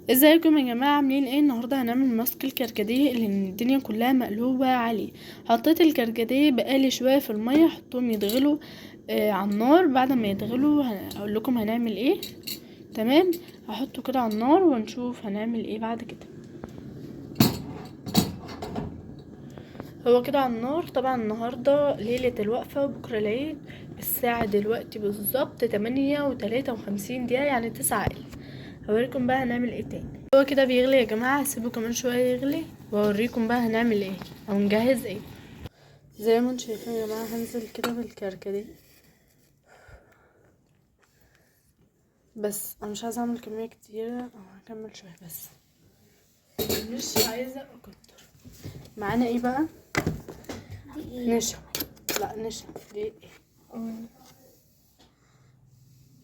ازيكم يا جماعه؟ عاملين ايه؟ النهارده هنعمل ماسك الكركديه اللي الدنيا كلها مقلوبه عليه. حطيت الكركديه بقالي شويه في الميه، حطهم يتغلوا على النار. بعد ما يتغلوا هقول لكم هنعمل ايه. تمام، هحطه كده على النار ونشوف هنعمل ايه بعد كده. هو كده على النار. طبعا النهارده ليله الوقفه وبكره العيد. الساعه دلوقتي بالظبط 8:53 يعني 9. هوريكم بقى هنعمل ايه تاني. هو كده بيغلي يا جماعه، هسيبه كمان شويه يغلي واوريكم بقى هنعمل ايه او نجهز ايه. زي ما انتم شايفين يا جماعه، هنزل كده بالكركديه. بس انا مش عايزه اعمل كميه كتيره، او هكمل شويه بس مش عايزه اكتر. معانا ايه بقى؟ نشا. لا نشا دي ايه؟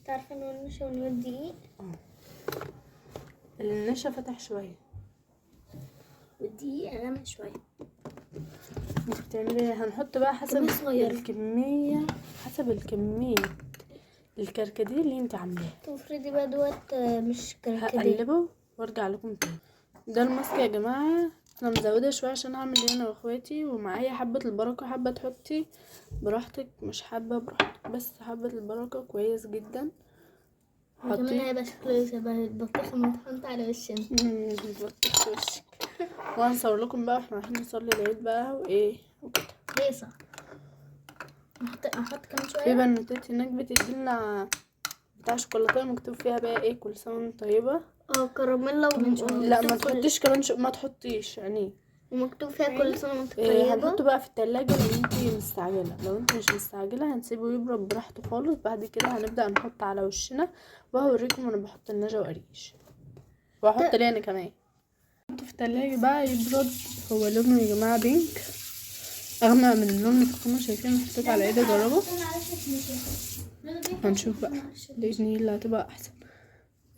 تعرفين ان النشا ونود دقيق. النشا فتح شويه والدقيق غامق شويه. انت بتعملي ايه؟ هنحط بقى حسب الكميه، حسب الكميه الكركديه اللي انت عاملاها. تفردي بقى دوت مش كركديه. هقلبه وارجع لكم تاني. ده الماسك يا جماعه، انا مزوده شويه عشان اعمل انا واخواتي، ومعايا حبه البركه. حابه تحطي براحتك، مش حابه براحتك، بس حبه البركه كويس جدا. كمان هيبقى شكله شبه البطيخه المطحونة على وشنا. بطيخ في وشك. وهنصور لكم بقى واحنا رايحين نصلي العيد بقى وايه وكده. هيصة احط كمان شويه. في بنوتات هناك بتديلنا بتاع شوكولاته مكتوب فيها بقى ايه، كل سنه وانت طيبه. كراميلا لا ما تحطيش كمان ما تحطيش يعني. ومكتوب فيها كل سنه وانت إيه، طيبه. هنحطه بقى في التلاجة لو انتي مستعجلة. لو انتي مش مستعجلة هنسيبه يبرد براحته خالص. بعد كده هنبدأ نحط على وشنا، وهوريكم انا بحط النجا وقريش، وهحط ليه انا كمان. نحطه في التلاجة بقى يبرد. هو لونه يا جماعة بينك، اغمق من اللون اللي كنا شايفينه. حطيت على ايدي اجربه، هنشوف بقى باذن الله هتبقى احسن.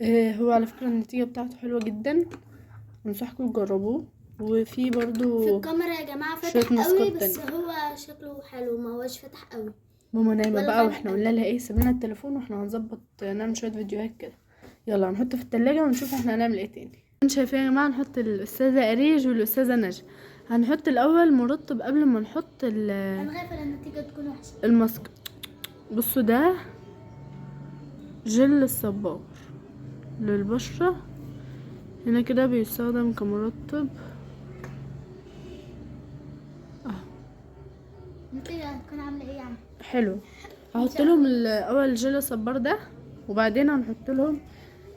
إيه، هو على فكرة النتيجة بتاعته حلوة جدا، انصحكم تجربوه. وفي برضو في الكاميرا يا جماعه شوية فاتح قوي، بس تانية. هو شكله حلو، ما هوش فاتح قوي. ماما نايمة ولا بقى، غامق واحنا قوي. قلنا لها ايه سيبلنا التليفون واحنا هنظبط نعمل شوية فيديوهات كده. يلا هنحطه في التلاجة ونشوف احنا هنعمل ايه تاني. انتوا شايفين يا جماعة، نحط الأستاذة أريج والأستاذة نجا. هنحط الأول مرطب قبل ما نحط انا خايفه النتيجه تكون وحشه. الماسك. بصوا ده جل الصبار للبشرة، هنا كده بيستخدم كمرطب. النتيجه هتكون عامله ايه يعني؟ حلو. هحط لهم الاول جل الصبار ده، وبعدين هنحط لهم.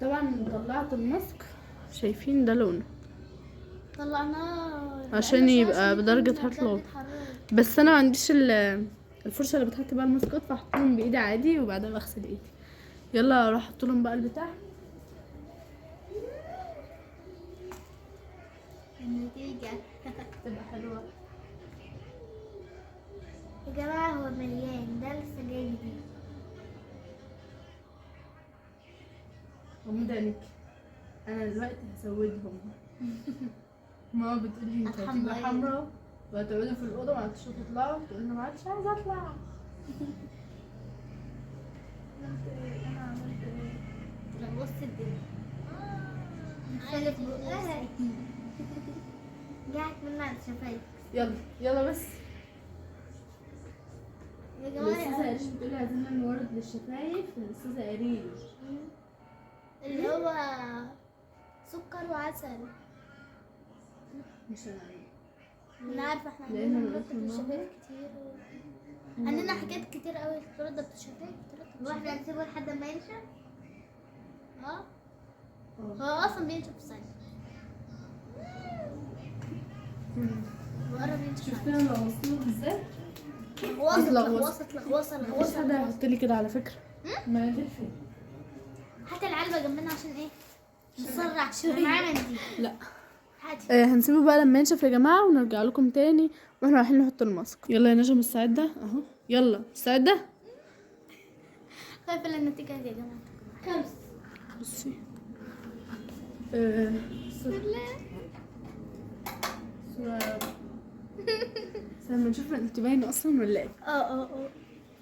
طبعا طلعت الماسك، شايفين ده لونه طلعناه عشان يبقى بدرجة حرارة. بس انا ما عنديش الفرشة اللي بتحط بقى الماسكات، فاحطهم بايدي عادي وبعدين بغسل ايدي. يلا اروح احط لهم بقى البتاع. النتيجة تبقى حلوة يا جماعة. هو مليان، ده لسه جاي جديد. ومدانك. انا دلوقتي هسودهم. ماما بتقولي انت هتبقى حمرا وهتقعدوا في الاوضه ما عادش تطلعوا، تقول انا ما عادش عايزه اطلع. انا عملت ايه؟ لا بص الدنيا خلف بقها جاعت منها على الشفايف. يلا يلا بس. يا الاستاذه جماعة قريش بتقولي عايزين نعمل ورد للشفايف. الاستاذه قريش اللي هو سكر وعسل. مش انا. انا عارفة احنا لأن عندنا أنا مرتب الشفايف كتير عندنا حاجات كتير قوي ترد الشفايف. واحنا هنسيبه لحد ما ينشف. هو اصلا بينشف في ثانية. وقرب ينشف. شفتي انا لغوصتهم ازاي؟ وصل حد هيحط لي كده على فكره. ما تلفي. هات العلبة جنبنا عشان ايه نسرع شوية. معانا دي. لا هاتي. هنسيبه بقى لما ينشف يا جماعه، ونرجع لكم تاني واحنا رايحين نحط الماسك. يلا يا نجم مستعده اهو. يلا مستعده. خايفة النتيجة يا جماعة. 5. بصي بسم الله. لما نشوف انت باينه اصلا ولا ايه. اه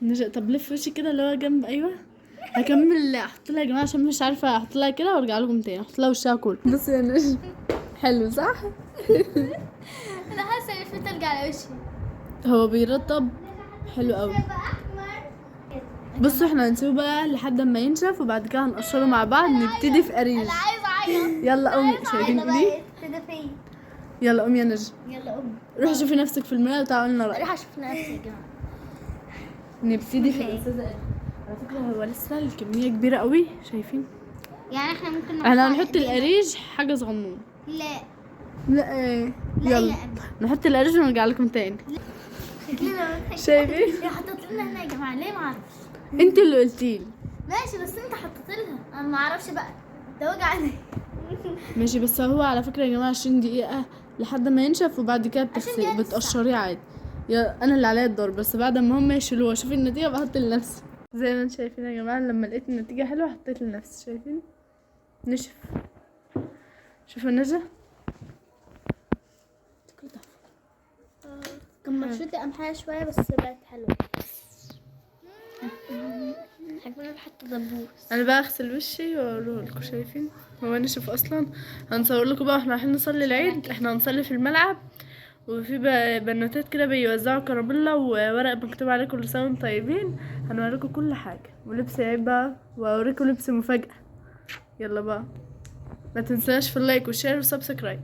نجا طب لف وشي كده اللي هو جنب. ايوه هكمل احط لها يا جماعه عشان مش عارفه احط لها كده وارجع لكم تاني. احط لها وشها كله. بص يا نجم، حلو صح؟ انا حاسه ان الفلتر ترجع على وشي. هو بيرطب حلو قوي. بصوا احنا هنسيبه بقى لحد ما ينشف وبعد كده هنقشره مع بعض. نبتدي في قريش. انا عايزه اعيط. يلا قومي. شايفين دي؟ تدفي. يلا قومي يا نجم، يلا قوم. روحي شوفي نفسك في المرايه وتعالي لنا رأيك. راح اشوف نفسي يا جماعه. نبتدي في الاستاذه قريش. على فكره هو لسه الكميه كبيره قوي، شايفين؟ يعني احنا ممكن احنا هنحط القريش حاجه صغنونه. لا لا ايه، لا يلا يا أبي. نحط القريش ونرجع لكم تاني. شكلنا شايفين؟ هي حطت لنا هنا يا جماعه، ليه ما اعرفش. انت اللي قلتيلي. ماشي بس انت حطيت لها، انا ما اعرفش بقى، ده وجعني. ماشي بس هو على فكره يا جماعه 20 دقيقه لحد ما ينشف وبعد كده دقيقة بتقشريه عادي. يا انا اللي عليا الدور، بس بعد ما هم يشيلوه واشوف النتيجه بحط لنفسي. زي ما انتم شايفين يا جماعه، لما لقيت النتيجه حلوه حطيت لنفسي. شايفين؟ نشف. شوفوا النجا. كان مرشوتي قمحها شويه بس بقت حلوه. حاجة حتى دبوس. انا بقى اغسل وشي واوريه لكم. شايفين هو نشف اصلا. هنصور لكم بقى واحنا رايحين نصلي العيد. احنا هنصلي في الملعب وفي بنوتات كده بيوزعوا كراميلا وورق مكتوب عليه كل سنه وانتم طيبين. هنوريكم كل حاجه ولبس عيد بقى واوريكم لبس مفاجاه. يلا بقى، ما تنساش في اللايك والشير والسبسكرايب.